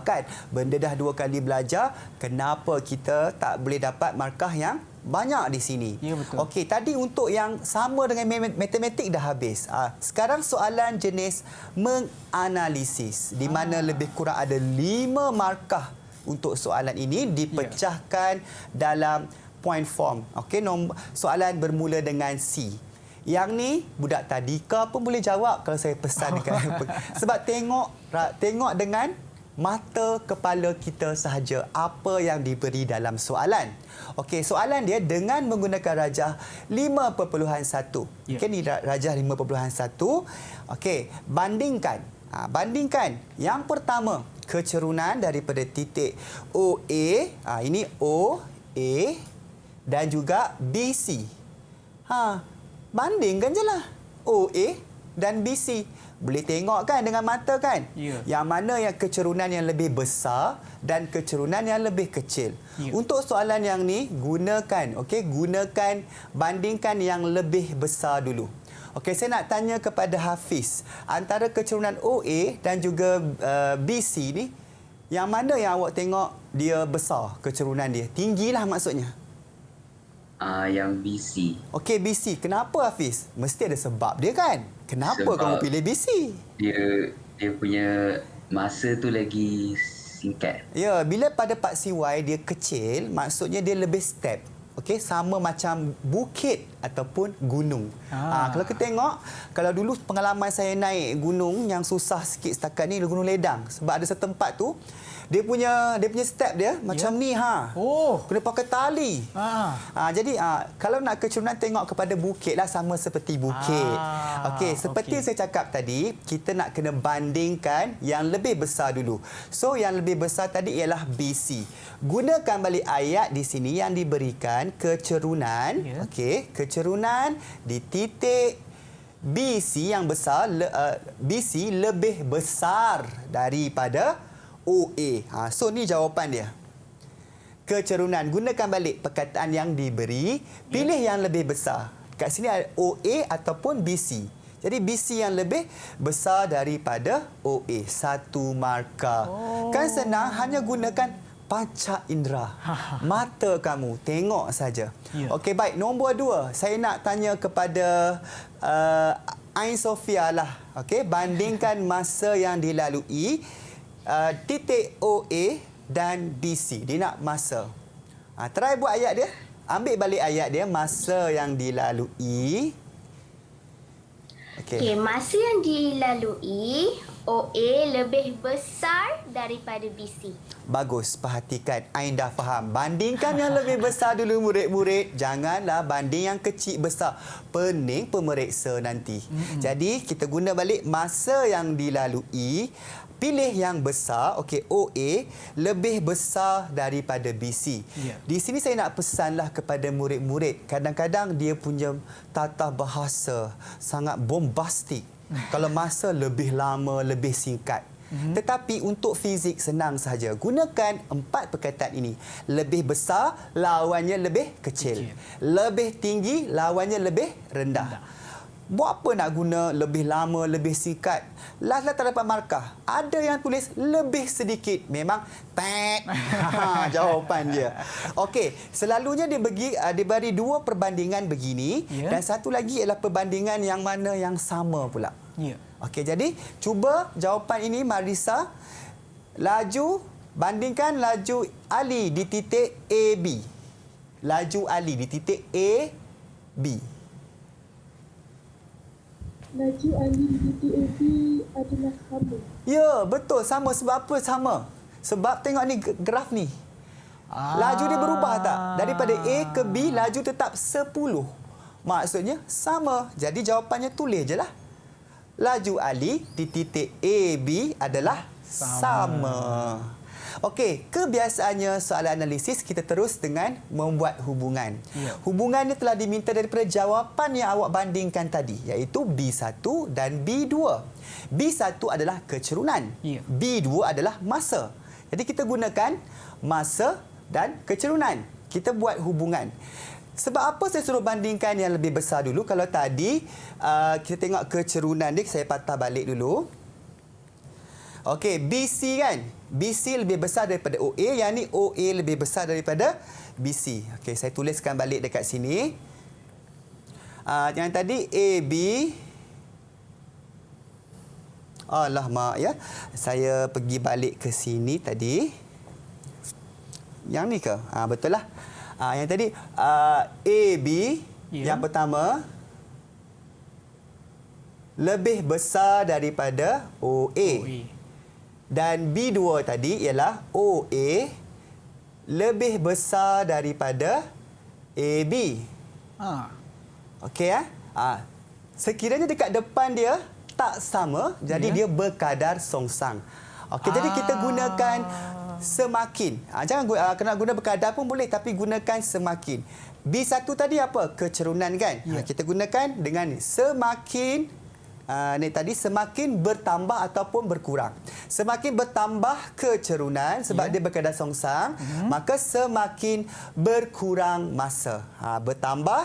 Kan? Benda dah 2 kali belajar, kenapa kita tak boleh dapat markah yang banyak di sini? Ya betul. Okey, tadi untuk yang sama dengan matematik dah habis. Sekarang soalan jenis menganalisis di mana lebih kurang ada 5 markah untuk soalan ini dipecahkan dalam point form. Okey, soalan bermula dengan C. Yang ni budak tadika pun boleh jawab kalau saya pesan dekat sebab tengok dengan mata kepala kita sahaja apa yang diberi dalam soalan. Okey, soalan dia dengan menggunakan rajah 5.1. Okey, ni rajah 5.1. Okey, bandingkan. Bandingkan yang pertama kecerunan daripada titik OA, ini OA dan juga BC. Bandingkan je lah OA dan BC. Boleh tengok kan dengan mata kan? Yang mana yang kecerunan yang lebih besar dan kecerunan yang lebih kecil. Untuk soalan yang ni gunakan bandingkan yang lebih besar dulu. Okey, saya nak tanya kepada Hafiz, antara kecerunan OA dan juga BC ni, yang mana yang awak tengok dia besar kecerunan dia? Tinggilah maksudnya. Yang BC. Okey, BC. Kenapa Hafiz? Mesti ada sebab dia kan? Kenapa kamu pilih BC? Dia punya masa tu lagi singkat. Ya, bila pada Pak CY dia kecil, maksudnya dia lebih step. Okey, sama macam bukit ataupun gunung. Kalau kita tengok, kalau dulu pengalaman saya naik gunung yang susah sikit setakat ni, Gunung Ledang. Sebab ada setempat tu, dia punya step dia macam ni kena pakai tali. Jadi kalau nak kecerunan tengok kepada bukit lah, sama seperti bukit. Okey, seperti saya cakap tadi, kita nak kena bandingkan yang lebih besar dulu. So yang lebih besar tadi ialah BC. Gunakan balik ayat di sini yang diberikan kecerunan. Okey, kecerunan di titik BC yang besar, BC lebih besar daripada OA. So ni jawapan dia. Kecerunan. Gunakan balik perkataan yang diberi. Pilih yang lebih besar. Kat sini ada OA ataupun BC. Jadi BC yang lebih besar daripada OA. 1 markah. Kan senang, hanya gunakan panca indera. Mata kamu. Tengok saja. Okey, baik. Nombor 2. Saya nak tanya kepada Ain Sofia lah. Okey, bandingkan masa yang dilalui titik OA dan BC. Dia nak masa. Try buat ayat dia. Ambil balik ayat dia, masa yang dilalui. Okey, masa yang dilalui, OA lebih besar daripada BC. Bagus, perhatikan. Ain dah faham. Bandingkan yang lebih besar dulu murid-murid. Janganlah banding yang kecil besar. Pening pemeriksa nanti. Jadi, kita guna balik masa yang dilalui. Pilih yang besar, okey, OA lebih besar daripada BC. Di sini saya nak pesanlah kepada murid-murid. Kadang-kadang dia punya tata bahasa sangat bombastik. Kalau masa lebih lama, lebih singkat. Tetapi untuk fizik senang sahaja. Gunakan 4 perkataan ini. Lebih besar, lawannya lebih kecil. Lebih tinggi, lawannya lebih rendah. Buat apa nak guna lebih lama, lebih singkat? Last tak dapat markah. Ada yang tulis lebih sedikit. Memang tek. Jawapan dia. Okey, selalunya dia beri 2 perbandingan begini. Dan satu lagi ialah perbandingan yang mana yang sama pula. Okey, jadi cuba jawapan ini Marisa. Bandingkan laju Ali di titik AB. Laju Ali di titik AB. Laju Ali di titik AB adalah sama. Ya, betul. Sama. Sebab apa sama? Sebab tengok ni graf ni. Laju dia berubah tak? Daripada A ke B, laju tetap 10. Maksudnya sama. Jadi jawapannya tulis je lah. Laju Ali di titik AB adalah sama. Okey, kebiasaannya soalan analisis kita terus dengan membuat hubungan. Hubungan ini telah diminta daripada jawapan yang awak bandingkan tadi, iaitu B1 dan B2. B1 adalah kecerunan. B2 adalah masa. Jadi kita gunakan masa dan kecerunan. Kita buat hubungan. Sebab apa saya suruh bandingkan yang lebih besar dulu? Kalau tadi kita tengok kecerunan dia, saya patah balik dulu. Okey, BC kan? BC lebih besar daripada OA. Yang ni OA lebih besar daripada BC. Okey, saya tuliskan balik dekat sini. Yang tadi AB. Alamak ya. Saya pergi balik ke sini tadi. Yang ni ke? Betul lah. Yang tadi AB yang pertama lebih besar daripada OA. Dan B2 tadi ialah OA lebih besar daripada AB. Okey ya? Sekiranya dekat depan dia tak sama, jadi dia berkadar songsang. Okey, jadi kita gunakan semakin. Jangan kena guna berkadar pun boleh, tapi gunakan semakin. B1 tadi apa? Kecerunan kan? Kita gunakan dengan semakin ni tadi semakin bertambah ataupun berkurang. Semakin bertambah kecerunan sebab dia berkadar songsang, maka semakin berkurang masa. Bertambah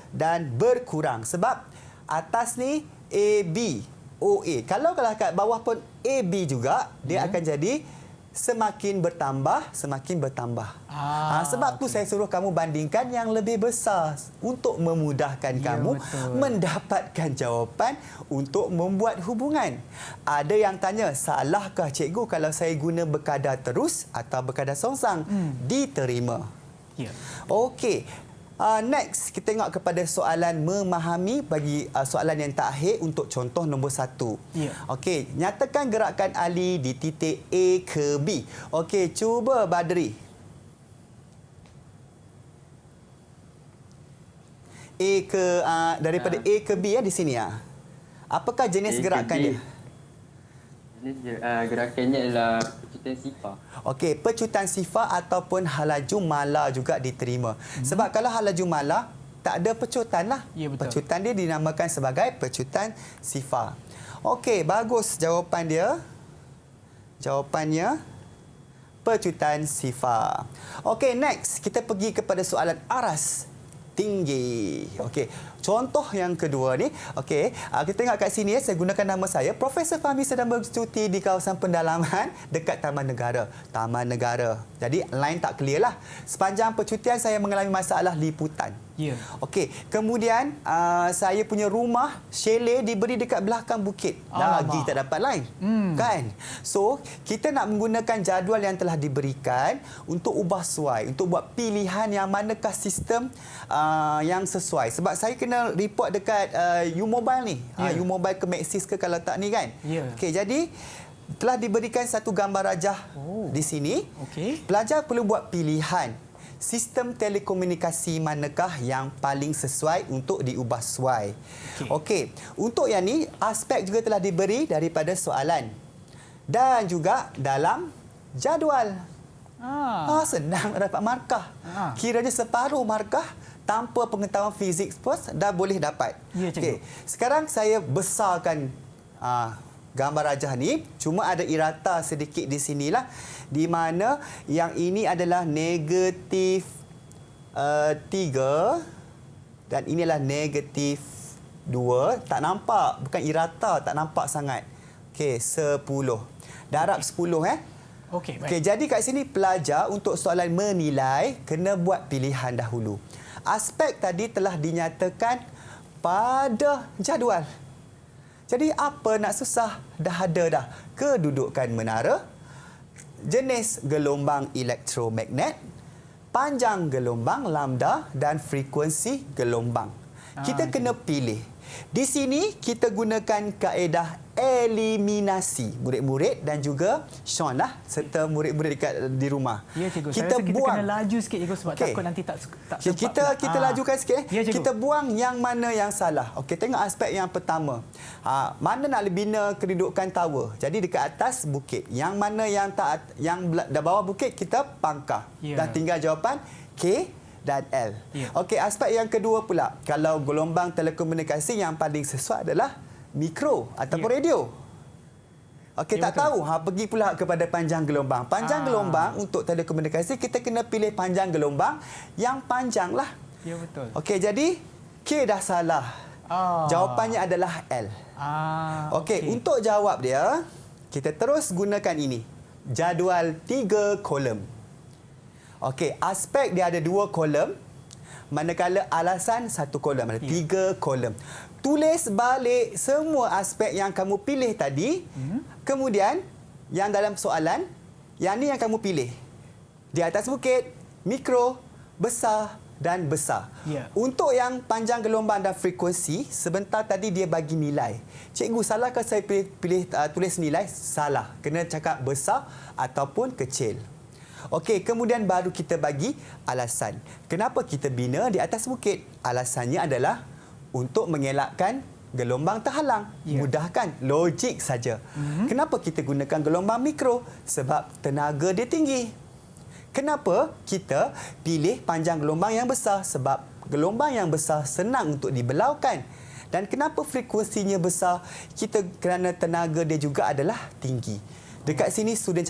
dan berkurang sebab atas ni AB, OA. Kalau kat bawah pun AB juga, dia akan jadi semakin bertambah, semakin bertambah. Sebab tu saya suruh kamu bandingkan yang lebih besar untuk memudahkan kamu mendapatkan jawapan untuk membuat hubungan. Ada yang tanya, salahkah cikgu kalau saya guna berkadar terus atau berkadar songsang? Diterima. Okey. Next, kita tengok kepada soalan memahami bagi soalan yang terakhir untuk contoh nombor 1. Okey, nyatakan gerakan Ali di titik A ke B. Okey, cuba Badri. Daripada A ke B di sini Apakah jenis gerakan dia? Gerakannya adalah pecutan sifar. Okey, pecutan sifar ataupun halaju mala juga diterima. Sebab kalau halaju mala, tak ada pecutan lah. Pecutan dia dinamakan sebagai pecutan sifar. Okey, bagus jawapan dia. Jawapannya pecutan sifar. Okey, next. Kita pergi kepada soalan aras tinggi. Okey, contoh yang kedua ni. Okey, kita tengok kat sini saya gunakan nama saya. Profesor Fahmi sedang bercuti di kawasan pendalaman dekat Taman Negara. Taman Negara. Jadi line tak clear lah. Sepanjang percutian saya mengalami masalah liputan. Okey, kemudian saya punya rumah chalet diberi dekat belakang bukit. Lagi tak dapat line. Kan? So, kita nak menggunakan jadual yang telah diberikan untuk ubah suai, untuk buat pilihan yang manakah sistem yang sesuai. Sebab saya kena report dekat U-Mobile ni. U-Mobile ke Maxis ke kalau tak ni kan? Okey, jadi telah diberikan satu gambar rajah di sini. Pelajar perlu buat pilihan. Sistem telekomunikasi manakah yang paling sesuai untuk diubah suai. Okey, untuk yang ni aspek juga telah diberi daripada soalan dan juga dalam jadual. Senang dapat markah. Kiranya separuh markah tanpa pengetahuan fizik pun dah boleh dapat. Okey, sekarang saya besarkan gambar rajah ni, cuma ada irata sedikit di sinilah, di mana yang ini adalah negatif 3 dan inilah negatif 2. Tak nampak, bukan irata, tak nampak sangat. Okey, 10. Darab 10 Okey, jadi kat sini pelajar untuk soalan menilai kena buat pilihan dahulu. Aspek tadi telah dinyatakan pada jadual. Jadi apa nak susah? Dah ada dah. Kedudukan menara, jenis gelombang elektromagnet, panjang gelombang lambda dan frekuensi gelombang. Kita kena pilih. Di sini kita gunakan kaedah eliminasi. Murid-murid dan juga Sean lah serta murid-murid di rumah. Ya, cikgu. Kita buang. Kena laju sikit, cikgu, sebab takut nanti tak sempat. Kita lajukan sikit. Ya, kita buang yang mana yang salah. Okey, tengok aspek yang pertama. Mana nak bina kedudukan tower? Jadi dekat atas bukit. Yang mana yang tak, yang bawah bukit kita pangkah. Dah tinggal jawapan K dan L. Okey, aspek yang kedua pula. Kalau gelombang telekomunikasi yang paling sesuai adalah mikro ataupun radio. Okey, tak tahu. Pergi pula kepada panjang gelombang. Panjang gelombang untuk telekomunikasi, kita kena pilih panjang gelombang yang panjang lah. Ya, betul. Okey, jadi K dah salah. Jawapannya adalah L. Okey, untuk jawab dia, kita terus gunakan ini. Jadual 3 kolom. Okey, aspek dia ada 2 kolom. Manakala alasan 1 kolom. Ada 3 kolom. Tulis balik semua aspek yang kamu pilih tadi. Kemudian, yang dalam soalan, yang ni yang kamu pilih. Di atas bukit, mikro, besar dan besar. Ya. Untuk yang panjang gelombang dan frekuensi, sebentar tadi dia bagi nilai. Cikgu, salahkah saya pilih tulis nilai? Salah. Kena cakap besar ataupun kecil. Okey, kemudian baru kita bagi alasan. Kenapa kita bina di atas bukit? Alasannya adalah untuk mengelakkan gelombang terhalang. Ya. Mudahkan, logik saja. Kenapa kita gunakan gelombang mikro? Sebab tenaga dia tinggi. Kenapa kita pilih panjang gelombang yang besar? Sebab gelombang yang besar senang untuk dibelaukan. Dan kenapa frekuensinya besar? Kerana tenaga dia juga adalah tinggi. Dekat sini student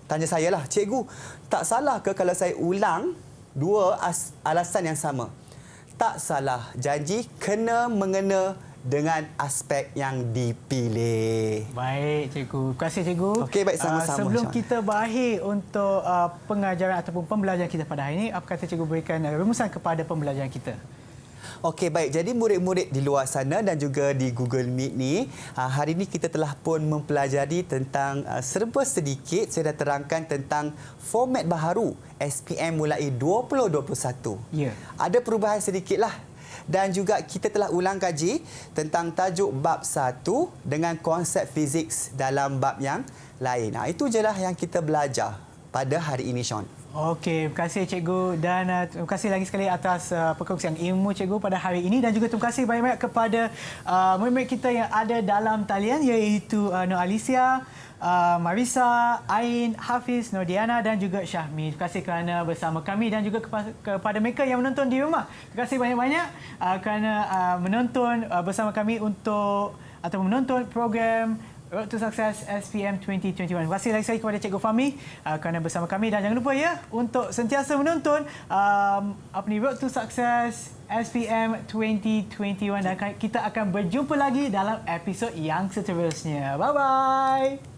tanya saya lah, cikgu, tak salah ke kalau saya ulang dua alasan yang sama? Tak salah. Janji kena mengena dengan aspek yang dipilih. Baik, cikgu. Terima kasih, cikgu. Okey, baik, sama-sama. Sebelum kita berakhir untuk pengajaran ataupun pembelajaran kita pada hari ini, apa kata cikgu berikan rumusan kepada pembelajaran kita? Okey, baik. Jadi murid-murid di luar sana dan juga di Google Meet ni, hari ini kita telah pun mempelajari tentang serba sedikit saya dah terangkan tentang format baharu SPM mulai 2021. Ya. Ada perubahan sedikitlah. Dan juga kita telah ulang kaji tentang tajuk bab 1 dengan konsep fizik dalam bab yang lain. Itu je lah yang kita belajar pada hari ini, Sean. Okey, terima kasih cikgu dan terima kasih lagi sekali atas perkongsian ilmu cikgu pada hari ini dan juga terima kasih banyak-banyak kepada murid-murid kita yang ada dalam talian iaitu Nur Alicia, Marisa, Ain, Hafiz, Nordiana dan juga Syahmi. Terima kasih kerana bersama kami dan juga kepada mereka yang menonton di rumah. Terima kasih banyak-banyak kerana menonton bersama kami atau menonton program Road to Success SPM 2021. Terima kasih lagi sekali kepada Cikgu Fahmi kerana bersama kami dan jangan lupa ya untuk sentiasa menonton Road to Success SPM 2021 dan kita akan berjumpa lagi dalam episod yang seterusnya. Bye bye.